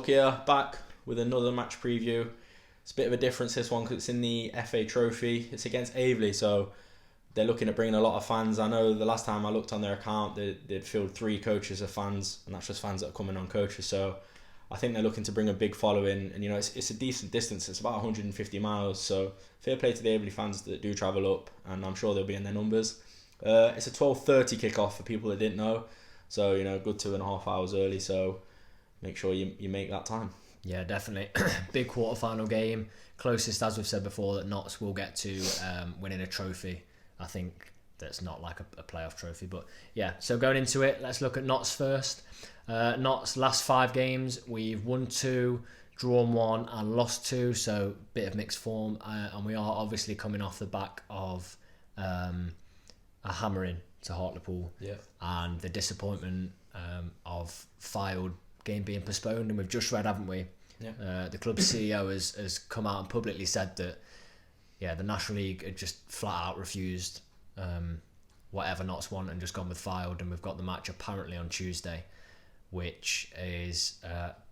Talk here, back with another match preview. It's a bit of a difference this one because it's in the FA Trophy. It's against Aveley, so they're looking at bringing a lot of fans. I know the last time I looked on their account, they'd filled 3 coaches of fans, and that's just fans that are coming on coaches. So I think they're looking to bring a big following, and it's a decent distance. It's about 150 miles, so fair play to the Aveley fans that do travel up, and I'm sure they'll be in their numbers. It's a 12:30 kickoff for people that didn't know, so good 2.5 hours early. So make sure you make that time. Yeah, definitely. Big quarter-final game. Closest, as we've said before, that Notts will get to winning a trophy. I think that's not like a playoff trophy. But yeah, so going into it, let's look at Notts first. Notts' last 5 games, we've won 2, drawn 1 and lost 2. So bit of mixed form. And we are obviously coming off the back of a hammering to Hartlepool. Yeah. And the disappointment of Fylde game being postponed, and we've just read, haven't we? Yeah. The club's CEO has come out and publicly said that the National League had just flat out refused whatever Notts want and just gone with Fylde, and we've got the match apparently on Tuesday, which is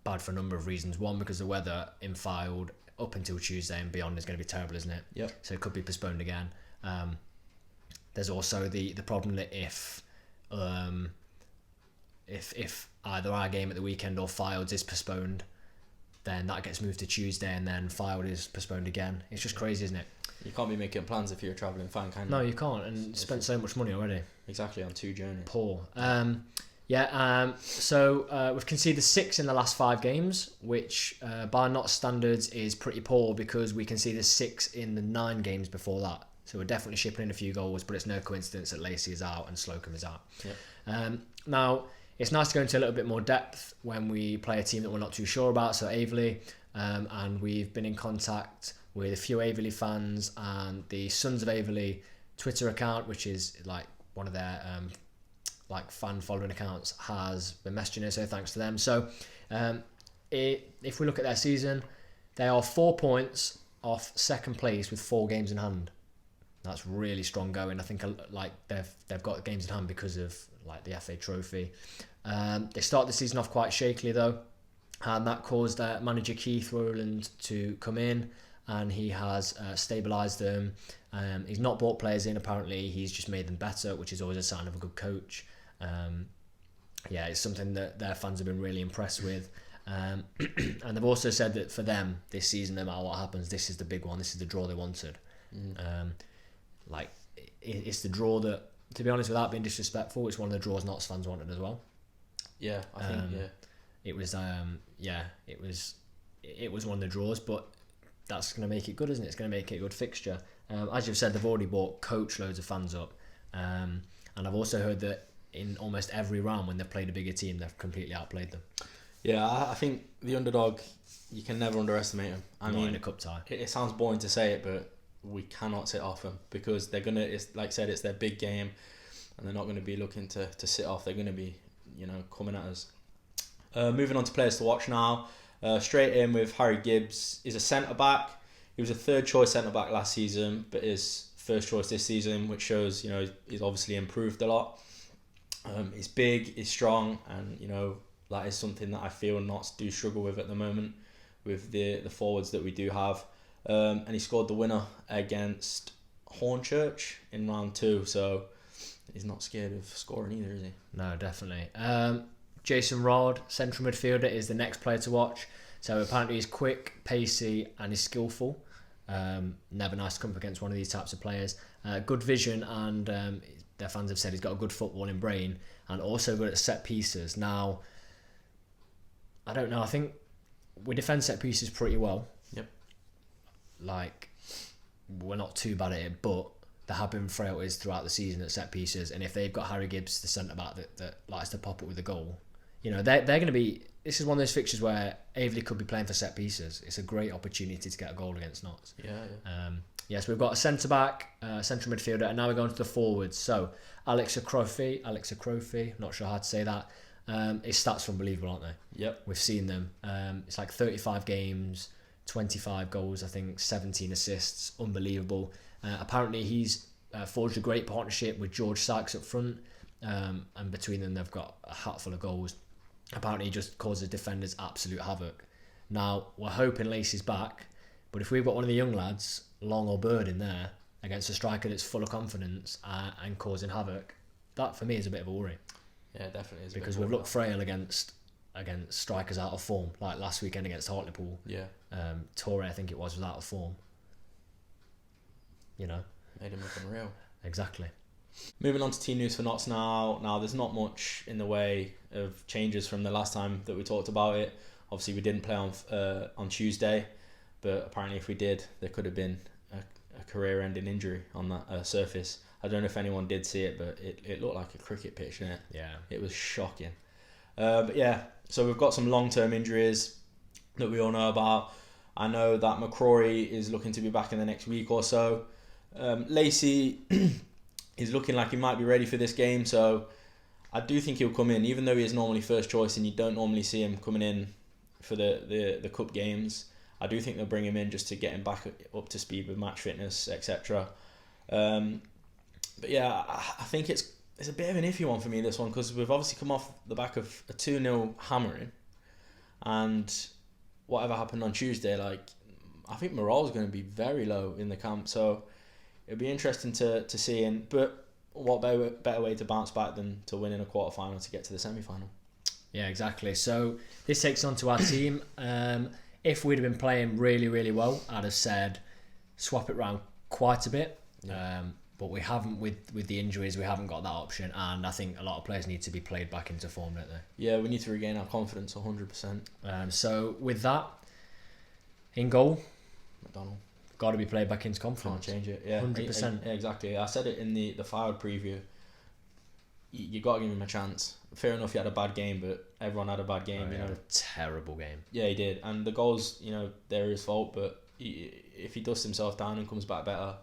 bad for a number of reasons. One, because the weather in Fylde up until Tuesday and beyond is going to be terrible, isn't it? Yep. So it could be postponed again. There's also the problem that if either our game at the weekend or Fylde's is postponed, then that gets moved to Tuesday, and then Fylde is postponed again. It's just crazy, isn't it? You can't be making plans if you're a travelling fan, can you? No, you can't, and spent so much money already. Exactly, on 2 journeys. Poor. So we've conceded 6 in the last 5 games, which by Notts standards is pretty poor, because we conceded 6 in the 9 games before that. So we're definitely shipping in a few goals, but it's no coincidence that Lacey is out and Slocum is out. Yep. Now, it's nice to go into a little bit more depth when we play a team that we're not too sure about, so Aveley, and we've been in contact with a few Aveley fans, and the Sons of Aveley Twitter account, which is like one of their fan following accounts, has been messaging us, so thanks to them. So if we look at their season, they are 4 points off second place with 4 games in hand. That's really strong going. I think they've got games in hand because of the FA Trophy. They start the season off quite shakily though, and that caused manager Keith Rowland to come in, and he has stabilised them. He's not brought players in apparently, he's just made them better, which is always a sign of a good coach. It's something that their fans have been really impressed with. And they've also said that for them this season, no matter what happens, this is the big one, this is the draw they wanted. It's the draw that, to be honest, without being disrespectful, it's one of the draws Notts fans wanted as well. Yeah, I think it was it was one of the draws, but that's going to make it good, isn't it? It's going to make it a good fixture. As you've said, they've already bought coach loads of fans up, and I've also heard that in almost every round when they've played a bigger team, they've completely outplayed them. Yeah, I think the underdog, you can never underestimate them. I mean, in a cup tie. It sounds boring to say it, but we cannot sit off them, because they're gonna. It's like I said, it's their big game, and they're not going to be looking to sit off. They're going to be, coming at us. Moving on to players to watch now. Straight in with Harry Gibbs. He's a centre back. He was a 3rd choice centre back last season, but is 1st choice this season, which shows he's obviously improved a lot. He's big, he's strong, and that is something that I feel Notts do struggle with at the moment with the forwards that we do have. And he scored the winner against Hornchurch in round 2, so he's not scared of scoring either, is he? No, definitely. Jason Rod, central midfielder, is the next player to watch. So apparently he's quick, pacey, and he's skillful. Never nice to come up against one of these types of players. Good vision, and their fans have said he's got a good footballing brain, and also good at set pieces. Now, I don't know, I think we defend set pieces pretty well. Yep. We're not too bad at it, but there have been frailties throughout the season at set pieces, and if they've got Harry Gibbs, the centre back that likes to pop it with a goal, they're going to be. This is one of those fixtures where Aveley could be playing for set pieces. It's a great opportunity to get a goal against Notts. Yeah. So we've got a centre back, central midfielder, and now we're going to the forwards. So Alex Akrofi, not sure how to say that. His stats are unbelievable, aren't they? Yep. We've seen them. It's like 35 games, 25 goals, I think 17 assists, unbelievable. Apparently he's forged a great partnership with George Sykes up front, and between them they've got a hatful of goals. apparently he just causes defenders absolute havoc. Now, we're hoping Lacey's back, but if we've got one of the young lads, Long or Bird, in there against a striker that's full of confidence and causing havoc, that for me is a bit of a worry. Yeah, definitely is. Because we've looked frail against strikers out of form, like last weekend against Hartlepool. Yeah. Torre, I think it was out of form. You know. Made him look unreal. Exactly. Moving on to team news for Notts now. Now, there's not much in the way of changes from the last time that we talked about it. Obviously, we didn't play on Tuesday, but apparently if we did, there could have been a career-ending injury on that surface. I don't know if anyone did see it, but it looked like a cricket pitch, didn't it? Yeah. It was shocking. But yeah, so we've got some long-term injuries that we all know about. I know that McCrory is looking to be back in the next week or so. Lacey is looking like he might be ready for this game, so I do think he'll come in, even though he is normally first choice and you don't normally see him coming in for the cup games. I do think they'll bring him in just to get him back up to speed with match fitness, etc. But yeah, I think it's a bit of an iffy one for me, this one, because we've obviously come off the back of a 2-0 hammering, and whatever happened on Tuesday, like, I think morale's going to be very low in the camp, so it'll be interesting to see. But what better way to bounce back than to win in a quarter-final to get to the semi-final? Yeah, exactly. So this takes on to our team. If we'd have been playing really, really well, I'd have said swap it round quite a bit. Yeah. But we haven't, with the injuries, we haven't got that option, and I think a lot of players need to be played back into form, don't they? Yeah, we need to regain our confidence 100%. So with that, in goal, McDonald. Got to be played back into confidence. Can't change it. Yeah, 100%. Yeah, exactly. I said it in the Fylde preview. You got to give him a chance. Fair enough, he had a bad game, but everyone had a bad game. He had a terrible game. Yeah, he did. And the goals, they're his fault, but if he dusts himself down and comes back better,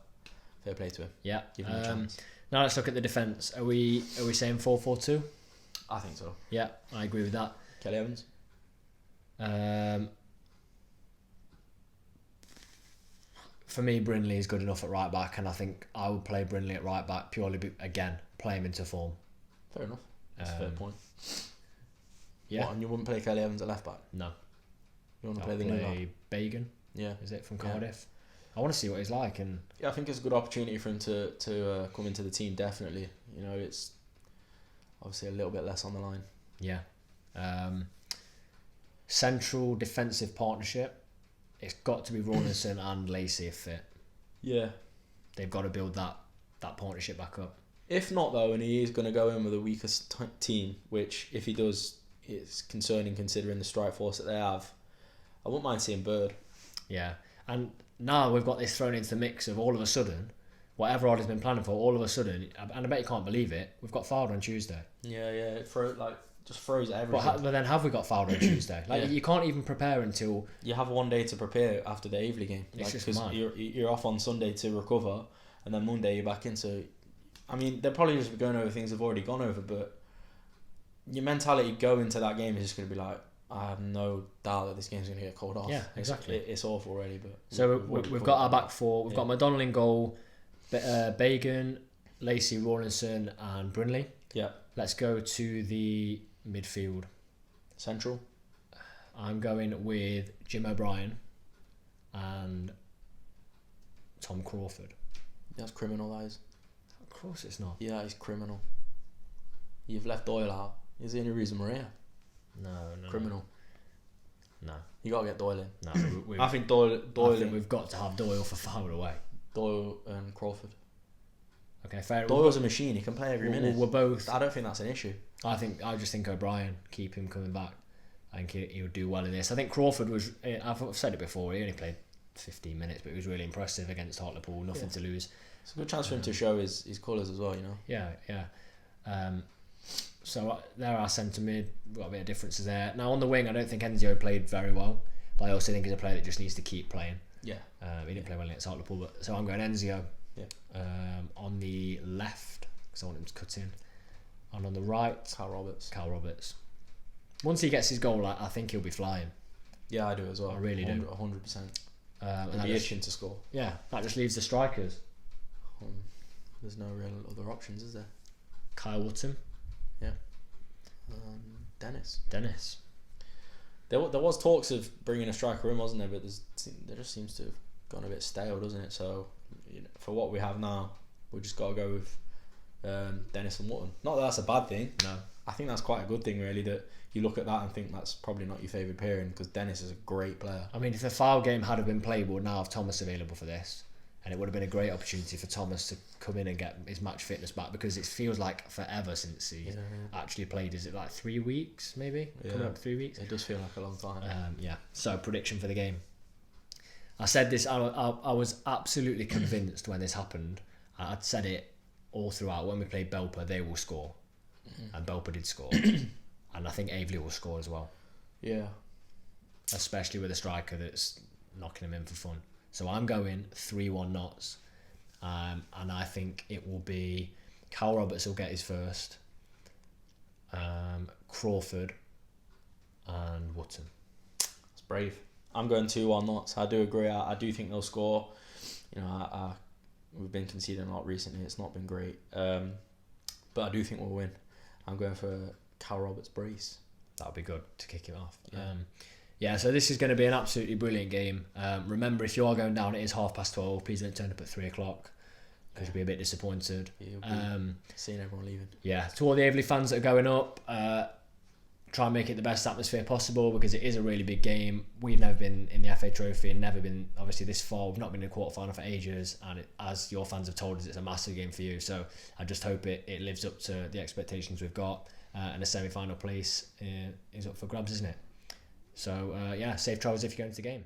fair play to him. Yeah. Give him a chance. Now let's look at the defence. Are we saying 4-4-2? I think so. Yeah, I agree with that. Kelly Evans? For me, Brindley is good enough at right back, and I think I would play Brindley at right back purely, again, play him into form. Fair enough. That's a fair point. Yeah. What, and you wouldn't play Kelly Evans at left back? No. You want to play the new guy? Bagan? Yeah. Is it from Cardiff? I want to see what he's like. And yeah, I think it's a good opportunity for him to come into the team, definitely. It's obviously a little bit less on the line. Yeah. Central defensive partnership. It's got to be Rawlinson and Lacey if fit. Yeah. They've got to build that partnership back up. If not, though, and he is going to go in with a weaker team, which, if he does, is concerning considering the strike force that they have, I wouldn't mind seeing Bird. Yeah. And now we've got this thrown into the mix of all of a sudden, what Everard has been planning for, all of a sudden, and I bet you can't believe it, we've got fouled on Tuesday. Yeah, it just throws everything. But then have we got fouled on Tuesday? You can't even prepare until... You have one day to prepare after the Aveley game. It's just because mad. you're off on Sunday to recover, and then Monday you're back in, so... I mean, they're probably just going over things they've already gone over, but your mentality going into that game is just going to be like, I have no doubt that this game's going to get called off. Yeah, exactly. It's awful already, but... So we've got our back four. We've got McDonald in goal, Bagan, Lacey, Rawlinson and Brindley. Yeah. Let's go to the midfield. Central. I'm going with Jim O'Brien and Tom Crawford. That's criminal, that is. Of course it's not. Yeah, he's criminal. You've left Doyle out. He's the only reason we're here. No. Criminal. No. You got to get Doyle in. No. I think Doyle I think we've got to have Doyle for far away. Doyle and Crawford. Okay, fair. Doyle's a machine. He can play every minute. We're both... I don't think that's an issue. I just think O'Brien, keep him coming back. I think he would do well in this. I think Crawford was... I've said it before. He only played 15 minutes, but he was really impressive against Hartlepool. Nothing to lose. It's a good chance for him to show his colours as well, Yeah. So there are centre mid. We've got a bit of differences there. Now on the wing, I don't think Enzio played very well, but I also think he's a player that just needs to keep playing. Yeah. He didn't play well against Hartlepool, so I'm going Enzio. Yeah. On the left, because I want him to cut in. And on the right, Cal Roberts. Once he gets his goal, I think he'll be flying. Yeah, I do as well. I really do. 100%. And be itching to score. Yeah, that just leaves the strikers. There's no real other options, is there? Kyle Wootton. Yeah. Dennis. There was talks of bringing a striker in, wasn't there? But there just seems to have gone a bit stale, doesn't it? So for what we have now, we just got to go with Dennis and Wootton. Not that that's a bad thing. No. I think that's quite a good thing, really, that you look at that and think that's probably not your favourite pairing, because Dennis is a great player. I mean, if the foul game had been played, we would now have Thomas available for this. And it would have been a great opportunity for Thomas to come in and get his match fitness back, because it feels like forever since he actually played. Is it like 3 weeks, maybe? Yeah. Coming up 3 weeks? It does feel like a long time. Yeah. So, prediction for the game. I said this, I was absolutely convinced when this happened. I'd said it all throughout. When we played Belper, they will score. And Belper did score. And I think Aveley will score as well. Yeah. Especially with a striker that's knocking him in for fun. So I'm going 3-1 Notts, and I think it will be Cal Roberts will get his first, Crawford, and Wootton. It's brave. I'm going 2-1 Notts. I do agree. I do think they'll score. You know, we've been conceding a lot recently. It's not been great, but I do think we'll win. I'm going for Cal Roberts brace. That'll be good to kick it off. Yeah, so this is going to be an absolutely brilliant game. Remember, if you are going down, it is 12:30. Please don't turn up at 3 o'clock, because you'll be a bit disappointed. You'll be seeing everyone leaving. Yeah, to all the Aveley fans that are going up, try and make it the best atmosphere possible, because it is a really big game. We've never been in the FA Trophy and never been, obviously, this far. We've not been in a quarter-final for ages, and as your fans have told us, it's a massive game for you. So I just hope it lives up to the expectations we've got, and a semi-final place is up for grabs, isn't it? So, safe travels if you go into the game.